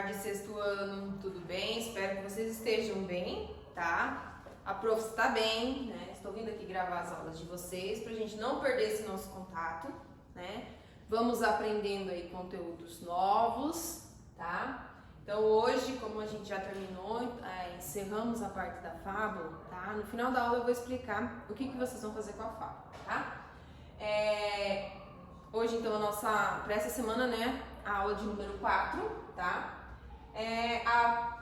tarde, sexto ano, tudo bem? Espero que vocês estejam bem, tá? A prof está bem, né? Estou vindo aqui gravar as aulas de vocês pra gente não perder esse nosso contato, né? Vamos aprendendo aí conteúdos novos, tá? Então hoje, como a gente já terminou, encerramos a parte da fábula, tá? No final da aula eu vou explicar o que vocês vão fazer com a fábula, tá? Hoje então para essa semana, né, a aula de número 4, tá?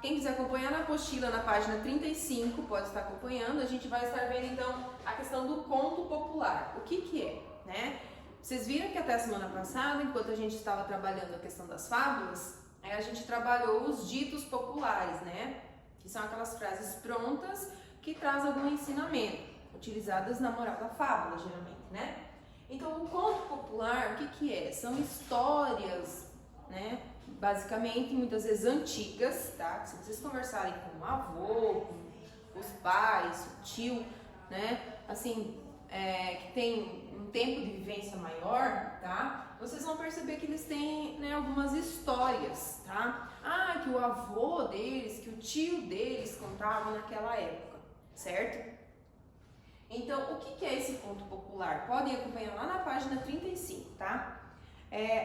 Quem quiser acompanhar na apostila, na página 35, pode estar acompanhando. A gente vai estar vendo então a questão do conto popular. O que é, né? Vocês viram que até a semana passada, enquanto a gente estava trabalhando a questão das fábulas, a gente trabalhou os ditos populares, né? Que são aquelas frases prontas que trazem algum ensinamento, utilizadas na moral da fábula, geralmente, né? Então, o conto popular, o que é? São histórias, né? Basicamente, muitas vezes antigas, tá? Se vocês conversarem com o avô, com os pais, o tio, né? Assim, que tem um tempo de vivência maior, tá? Vocês vão perceber que eles têm, né, algumas histórias, tá? Que o avô deles, que o tio deles contavam naquela época, certo? Então, o que é esse conto popular? Podem acompanhar lá na página 35, tá?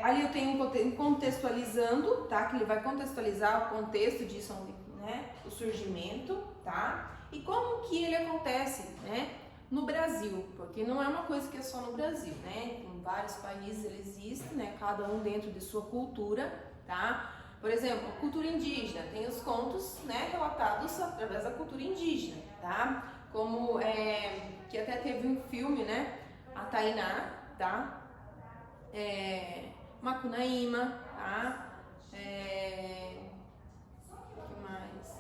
Ali eu tenho um contextualizando, tá? Que ele vai contextualizar o contexto disso, né? O surgimento, tá? E como que ele acontece, né? No Brasil, porque não é uma coisa que é só no Brasil, né? Em vários países ele existe, né? Cada um dentro de sua cultura, tá? Por exemplo, cultura indígena, tem os contos, né, relatados através da cultura indígena, tá? Como que até teve um filme, né? A Tainá, tá? Macunaíma, tá? O que mais?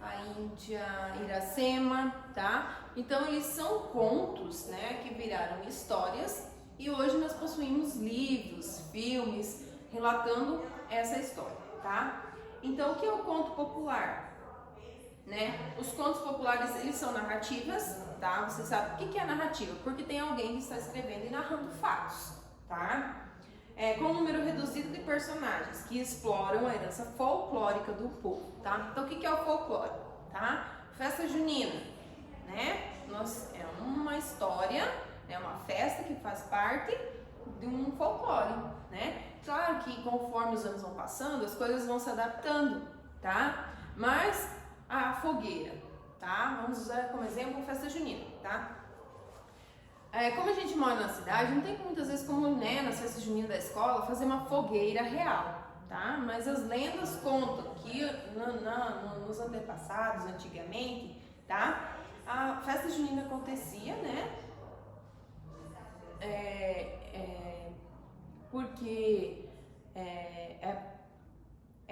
A Índia, Iracema, tá? Então eles são contos, né, que viraram histórias e hoje nós possuímos livros, filmes relatando essa história, tá? Então o que é o conto popular? Né? Os contos populares, eles são narrativas, tá? Você sabe o que é narrativa? Porque tem alguém que está escrevendo e narrando fatos, tá? Com um número reduzido de personagens que exploram a herança folclórica do povo, tá? Então o que é o folclore, tá? Festa junina, né? É uma história, é uma festa que faz parte de um folclore, né? Claro que conforme os anos vão passando, as coisas vão se adaptando, tá? Mas a fogueira, tá? Vamos usar como exemplo a festa junina, tá? Como a gente mora na cidade, não tem muitas vezes como, né, nas festas juninas da escola, fazer uma fogueira real, tá? Mas as lendas contam que nos antepassados, antigamente, tá? A festa junina acontecia, né? Porque é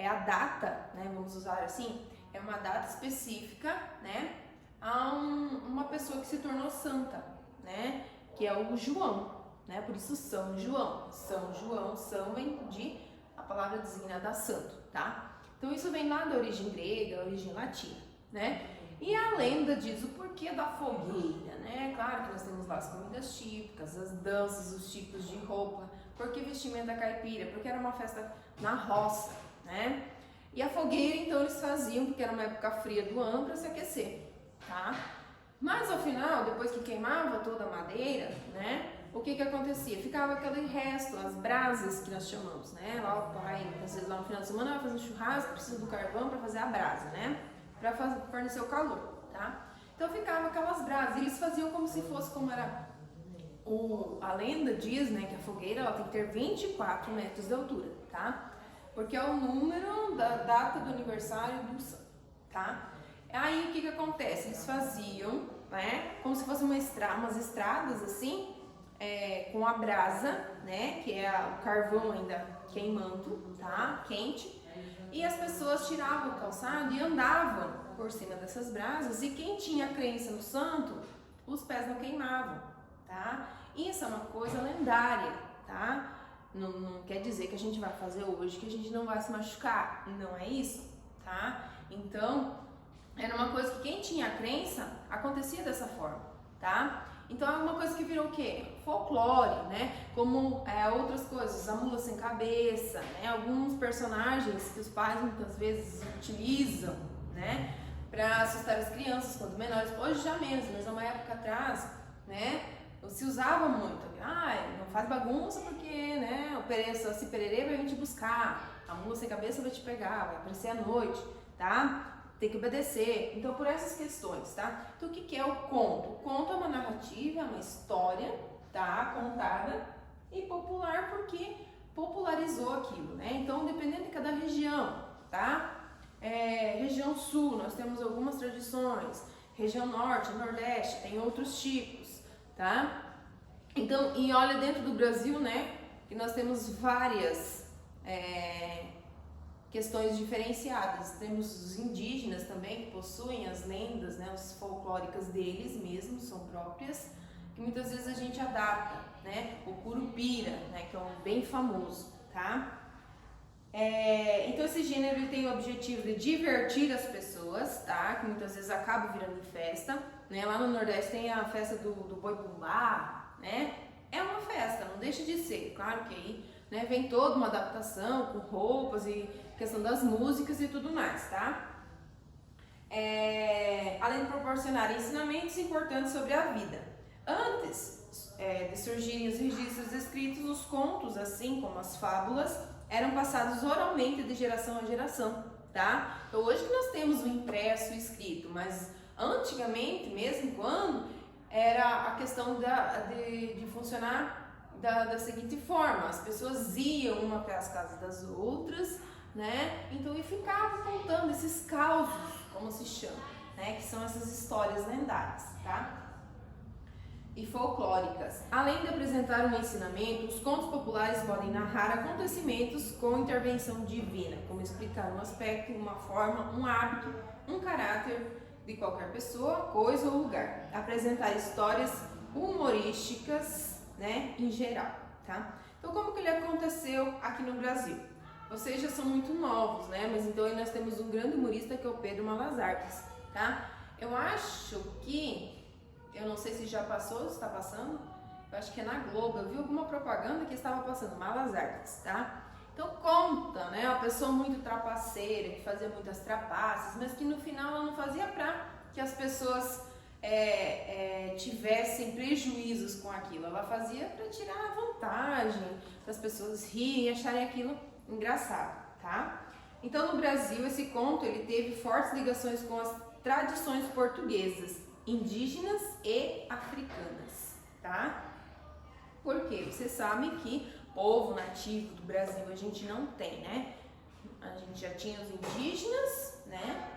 a data, né? Vamos usar assim, é uma data específica, né? A uma pessoa que se tornou santa, né? Que é o João, né? Por isso São João. São João, São vem de a palavra designada santo, tá? Então isso vem lá da origem grega, origem latina, né? E a lenda diz o porquê da fogueira, né? Claro que nós temos lá as comidas típicas, as danças, os tipos de roupa. Por que vestimenta caipira? Porque era uma festa na roça, né? E a fogueira, então, eles faziam, porque era uma época fria do ano, para se aquecer, tá? Mas, ao final, depois que queimava toda a madeira, né? O que acontecia? Ficava aquele resto, as brasas que nós chamamos, né? Lá o pai, às vezes lá no final de semana, vai fazer um churrasco, precisa do carvão para fazer a brasa, né? Para fornecer o calor, tá? Então, ficava aquelas brasas. E eles faziam como se fosse, como era... A lenda diz, né, que a fogueira ela tem que ter 24 metros de altura, tá? Porque é o número da data do aniversário do santo, tá? Aí o que acontece? Eles faziam, né, como se fossem umas estradas assim, com a brasa, né, que é o carvão ainda queimando, tá? Quente. E as pessoas tiravam o calçado e andavam por cima dessas brasas. E quem tinha crença no santo, os pés não queimavam, tá? Isso é uma coisa lendária, tá? Não quer dizer que a gente vai fazer hoje que a gente não vai se machucar, não é isso, tá? Então, era uma coisa que quem tinha crença acontecia dessa forma, tá? Então é uma coisa que virou o quê? Folclore, né? Como outras coisas, a mula sem cabeça, né? Alguns personagens que os pais muitas vezes utilizam, né? Para assustar as crianças quando menores. Hoje já menos, mas há uma época atrás, né? Se usava muito. Não faz bagunça porque, né? O Saci Pererê vai vir te buscar. A mula sem cabeça vai te pegar, vai aparecer à noite, tá? Tem que obedecer. Então, por essas questões, tá? Então, o que é o conto? O conto é uma narrativa, é uma história, tá? Contada e popular porque popularizou aquilo, né? Então, dependendo de cada região, tá? Região sul, nós temos algumas tradições. Região norte, nordeste, tem outros tipos, tá? Então, e olha, dentro do Brasil, né? Que nós temos várias questões diferenciadas. Temos os indígenas também, que possuem as lendas, né, os folclóricas deles mesmos, são próprias, que muitas vezes a gente adapta, né, o Curupira, né, que é um bem famoso, tá? Então esse gênero ele tem o objetivo de divertir as pessoas, tá, que muitas vezes acaba virando em festa, né, lá no Nordeste tem a festa do Boi Bumbá, né, é uma festa, não deixa de ser, claro que aí, né, vem toda uma adaptação com roupas e questão das músicas e tudo mais, tá? Além de proporcionar ensinamentos importantes sobre a vida. Antes de surgirem os registros escritos, os contos, assim como as fábulas, eram passados oralmente de geração a geração, tá? Então hoje que nós temos o impresso, o escrito, mas antigamente, mesmo quando, era a questão de funcionar da seguinte forma: as pessoas iam uma até as casas das outras, né? Então e ficavam contando esses causos, como se chama, né? Que são essas histórias lendárias, tá? E folclóricas. Além de apresentar um ensinamento, os contos populares podem narrar acontecimentos com intervenção divina, como explicar um aspecto, uma forma, um hábito, um caráter de qualquer pessoa, coisa ou lugar. Apresentar histórias humorísticas, né, em geral, tá? Então, como que ele aconteceu aqui no Brasil? Vocês já são muito novos, né? Mas então aí nós temos um grande humorista que é o Pedro Malas-Artes, tá? Eu acho que, eu não sei se já passou, se está passando, eu acho que é na Globo, eu vi alguma propaganda que estava passando, Malas-Artes, tá? Então conta, né? Uma pessoa muito trapaceira, que fazia muitas trapaças, mas que no final ela não fazia pra que as pessoas tivessem prejuízos com aquilo, ela fazia para tirar a vantagem, para as pessoas rirem e acharem aquilo engraçado, tá? Então no Brasil esse conto ele teve fortes ligações com as tradições portuguesas, indígenas e africanas, tá? Porque vocês sabem que povo nativo do Brasil a gente não tem, né? A gente já tinha os indígenas, né?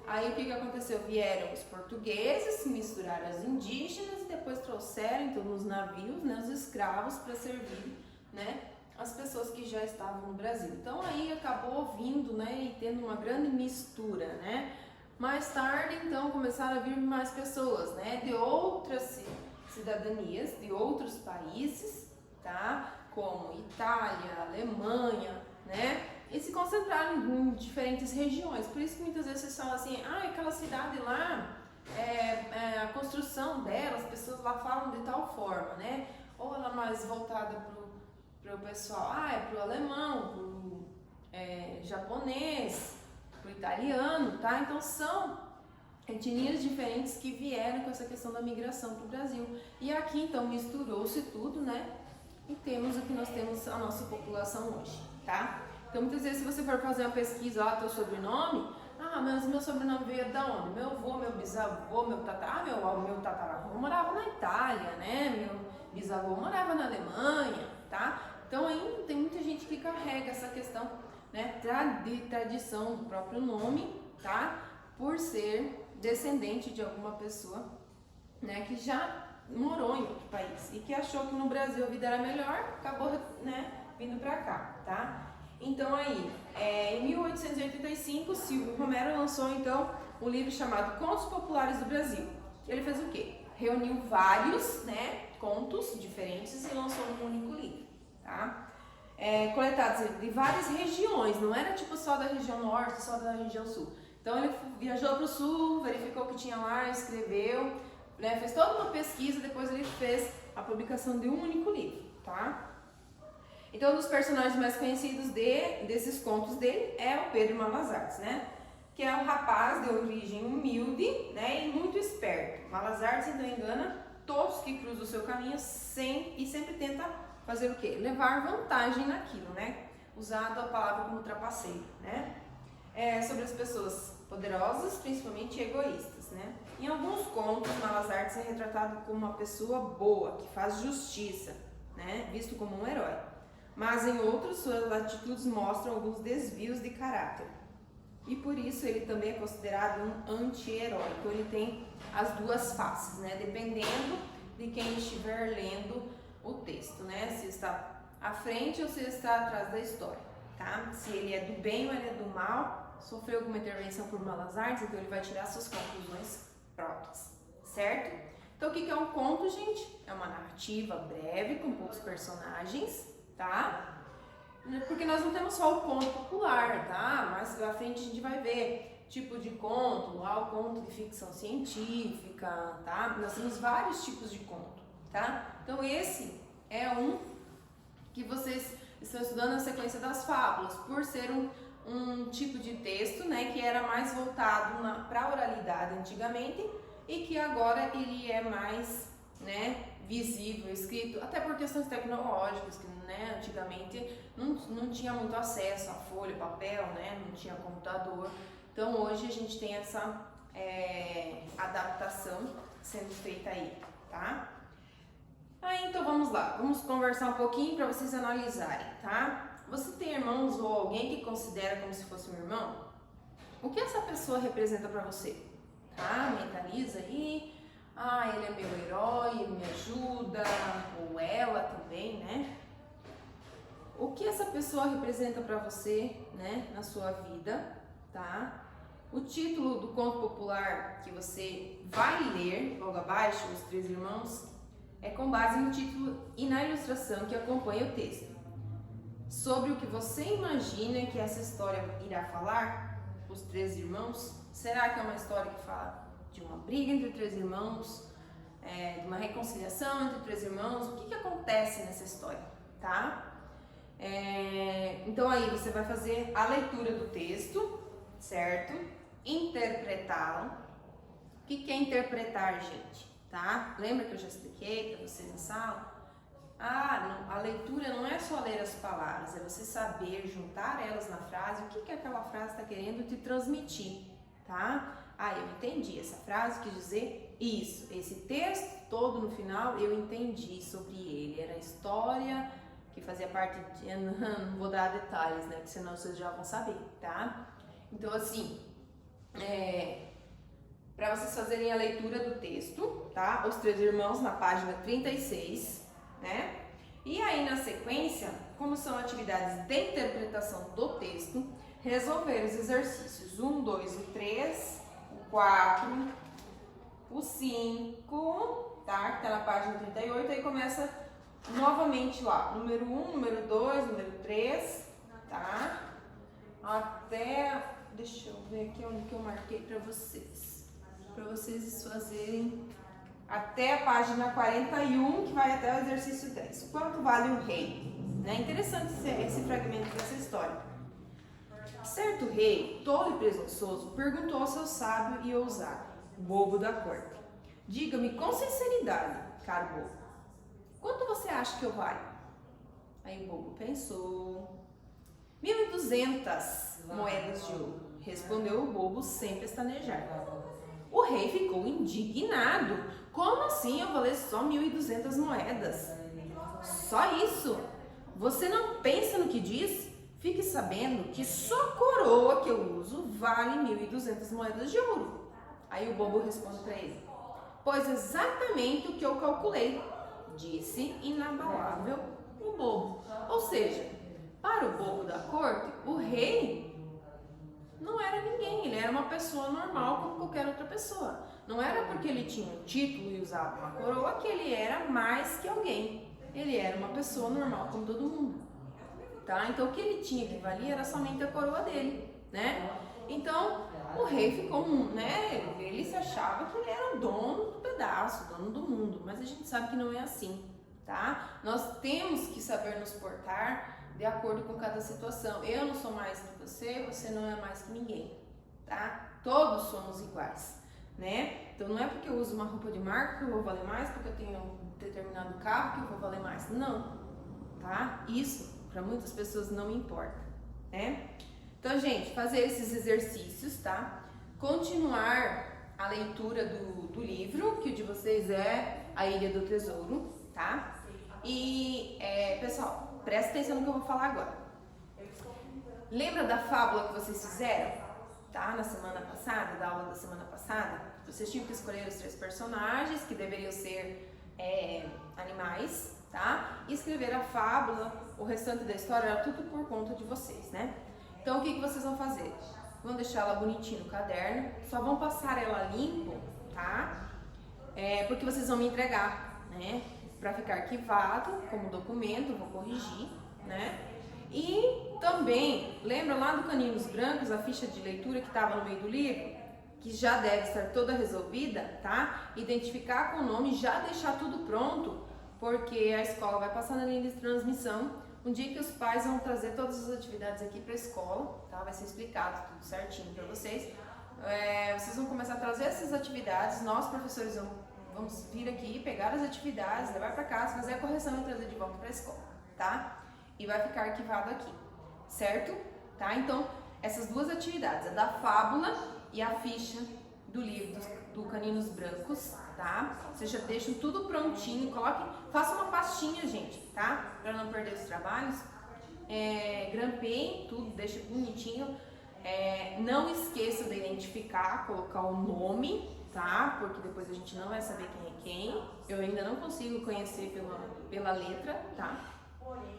Aí o que aconteceu? Vieram os portugueses, misturaram as indígenas e depois trouxeram então nos navios, né, os escravos para servir, né, as pessoas que já estavam no Brasil. Então aí acabou vindo, né, e tendo uma grande mistura, né? Mais tarde então começaram a vir mais pessoas, né, de outras cidadanias, de outros países, tá? Como Itália, Alemanha, né? E se concentraram em diferentes regiões. Por isso que muitas vezes vocês falam assim, aquela cidade lá, a construção dela, as pessoas lá falam de tal forma, né? Ou ela é mais voltada pro pessoal, pro alemão, pro japonês, pro italiano, tá? Então são etnias diferentes que vieram com essa questão da migração pro Brasil. E aqui então misturou-se tudo, né? E temos o que nós temos a nossa população hoje, tá? Então, muitas vezes, se você for fazer uma pesquisa lá, teu sobrenome, mas meu sobrenome veio da onde? Meu avô, meu bisavô, meu tataravô morava na Itália, né? Meu bisavô morava na Alemanha, tá? Então, ainda tem muita gente que carrega essa questão, né, de tradição do próprio nome, tá? Por ser descendente de alguma pessoa, né, que já morou em outro país e que achou que no Brasil a vida era melhor, acabou, né, vindo pra cá, tá? Então aí, em 1885, Silvio Romero lançou então um livro chamado Contos Populares do Brasil. Ele fez o quê? Reuniu vários, né, contos diferentes e lançou um único livro, tá? Coletados de várias regiões, não era tipo só da região norte, só da região sul. Então ele viajou para o sul, verificou o que tinha lá, escreveu né, fez toda uma pesquisa, depois ele fez a publicação de um único livro, tá? Então, um dos personagens mais conhecidos desses contos dele é o Pedro Malas Artes, né? Que é um rapaz de origem humilde, né, e muito esperto. Malas Artes, então, engana todos que cruzam o seu caminho e sempre tenta fazer o quê? Levar vantagem naquilo, né? Usando a palavra como trapaceiro, né? Sobre as pessoas poderosas, principalmente egoístas, né? Em alguns contos, Malas Artes é retratado como uma pessoa boa, que faz justiça, né? Visto como um herói. Mas em outros, suas atitudes mostram alguns desvios de caráter. E por isso ele também é considerado um anti-herói. Então ele tem as duas faces, né? Dependendo de quem estiver lendo o texto, né? Se está à frente ou se está atrás da história, tá? Se ele é do bem ou ele é do mal, sofreu alguma intervenção por Malas Artes, então ele vai tirar suas conclusões próprias, certo? Então o que é um conto, gente? É uma narrativa breve, com poucos personagens, tá? Porque nós não temos só o conto popular, tá? Mais à frente a gente vai ver tipo de conto, o conto de ficção científica, tá? Nós temos vários tipos de conto, tá? Então esse é um que vocês estão estudando na sequência das fábulas, por ser um tipo de texto, né, que era mais voltado para a oralidade antigamente e que agora ele é mais, né, visível, escrito, até por questões tecnológicas, que, né, antigamente não tinha muito acesso a folha, papel, né, não tinha computador. Então hoje a gente tem essa adaptação sendo feita aí, tá? Então vamos lá, vamos conversar um pouquinho para vocês analisarem, tá? Você tem irmãos ou alguém que considera como se fosse um irmão? O que essa pessoa representa para você? Tá? Mentaliza aí. Ele é meu herói, ele me ajuda, ou ela também, né? O que essa pessoa representa para você, né, na sua vida, tá? O título do conto popular que você vai ler logo abaixo, Os Três Irmãos, é com base no título e na ilustração que acompanha o texto. Sobre o que você imagina que essa história irá falar, Os Três Irmãos, será que é uma história que fala de uma briga entre três irmãos, de uma reconciliação entre três irmãos? O que acontece nessa história, tá? Então aí você vai fazer a leitura do texto, certo? Interpretá-lo. O que é interpretar, gente? Tá? Lembra que eu já expliquei para vocês na sala? A leitura não é só ler as palavras, é você saber juntar elas na frase, o que aquela frase está querendo te transmitir, tá? Eu entendi, essa frase quis dizer isso, esse texto todo no final eu entendi sobre ele, era a história que fazia parte de... Não vou dar detalhes, né, que senão vocês já vão saber, tá? Então assim, para vocês fazerem a leitura do texto, tá? Os Três Irmãos na página 36, né? E aí na sequência, como são atividades de interpretação do texto, resolver os exercícios 1, 2 e 3, o 4, o 5, tá? Que tá na página 38, aí começa novamente lá, número 1, número 2, número 3, tá? Até, deixa eu ver aqui onde que eu marquei para vocês fazerem até a página 41, que vai até o exercício 10. Quanto vale o rei? É interessante esse fragmento dessa história. Certo rei, tolo e presunçoso, perguntou ao seu sábio e ousado, bobo da corte: diga-me com sinceridade, caro bobo, quanto você acha que eu valho? Aí o bobo pensou. 1.200 moedas de ouro, respondeu o bobo sem pestanejar. O rei ficou indignado. Como assim eu valer só 1.200 moedas? Só isso? Você não pensa no que diz? Fique sabendo que só a coroa que eu uso vale 1.200 moedas de ouro. Aí o bobo responde para ele: pois exatamente o que eu calculei, disse inabalável o bobo. Ou seja, para o bobo da corte, o rei não era ninguém, ele era uma pessoa normal como qualquer outra pessoa. Não era porque ele tinha um título e usava uma coroa que ele era mais que alguém. Ele era uma pessoa normal como todo mundo, tá? Então o que ele tinha que valia era somente a coroa dele, né? Então, o rei ficou, né? Ele se achava que ele era o dono do pedaço, dono do mundo, mas a gente sabe que não é assim, tá? Nós temos que saber nos portar de acordo com cada situação. Eu não sou mais que você, você não é mais que ninguém, tá? Todos somos iguais, né? Então não é porque eu uso uma roupa de marca que eu vou valer mais, porque eu tenho um determinado carro que eu vou valer mais. Não, tá? Isso para muitas pessoas não importa, né? Então, gente, fazer esses exercícios, tá? Continuar a leitura do livro, que o de vocês é A Ilha do Tesouro, tá? E, pessoal, presta atenção no que eu vou falar agora. Lembra da fábula que vocês fizeram, tá? Na semana passada, da aula da semana passada? Vocês tinham que escolher os 3 personagens, que deveriam ser animais, tá? E escrever a fábula, o restante da história era tudo por conta de vocês, né? Então, o que vocês vão fazer? Vão deixar ela bonitinha no caderno, só vão passar ela limpo, tá? Porque vocês vão me entregar, né? Para ficar arquivado como documento, eu vou corrigir, né? E também, lembra lá do Caninos Brancos, a ficha de leitura que estava no meio do livro? Que já deve estar toda resolvida, tá? Identificar com o nome, já deixar tudo pronto, porque a escola vai passar na linha de transmissão. Um dia que os pais vão trazer todas as atividades aqui para a escola, tá? Vai ser explicado tudo certinho para vocês. Vocês vão começar a trazer essas atividades, nós professores vamos vir aqui, pegar as atividades, levar para casa, fazer a correção e trazer de volta para a escola, tá? E vai ficar arquivado aqui, certo? Tá? Então, essas 2 atividades, a da fábula e a ficha do livro do Caninos Brancos, tá? Vocês já deixam tudo prontinho, façam uma pastinha, gente, tá? Para não perder os trabalhos. Grampeiem tudo, deixa bonitinho. Não esqueça de identificar, colocar o nome, tá? Porque depois a gente não vai saber quem é quem. Eu ainda não consigo conhecer pela letra, tá?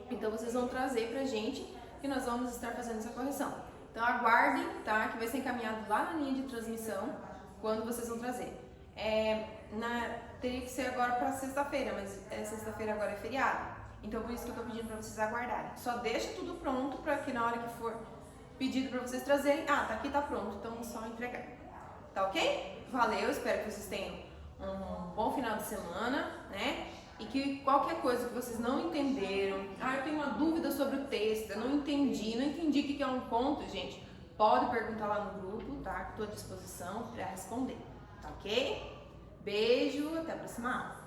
Então vocês vão trazer pra gente que nós vamos estar fazendo essa correção. Então aguardem, tá? Que vai ser encaminhado lá na linha de transmissão quando vocês vão trazer. Teria que ser agora para sexta-feira, mas sexta-feira agora é feriado. Então por isso que eu tô pedindo para vocês aguardarem. Só deixa tudo pronto para que na hora que for pedido para vocês trazerem, tá aqui, tá pronto, então é só entregar. Tá ok? Valeu, espero que vocês tenham um bom final de semana, né? E que qualquer coisa que vocês não entenderam, eu tenho uma dúvida sobre o texto, eu não entendi o que é um conto, gente, pode perguntar lá no grupo, tá? Que estou à disposição para responder, tá ok? Beijo, até a próxima aula.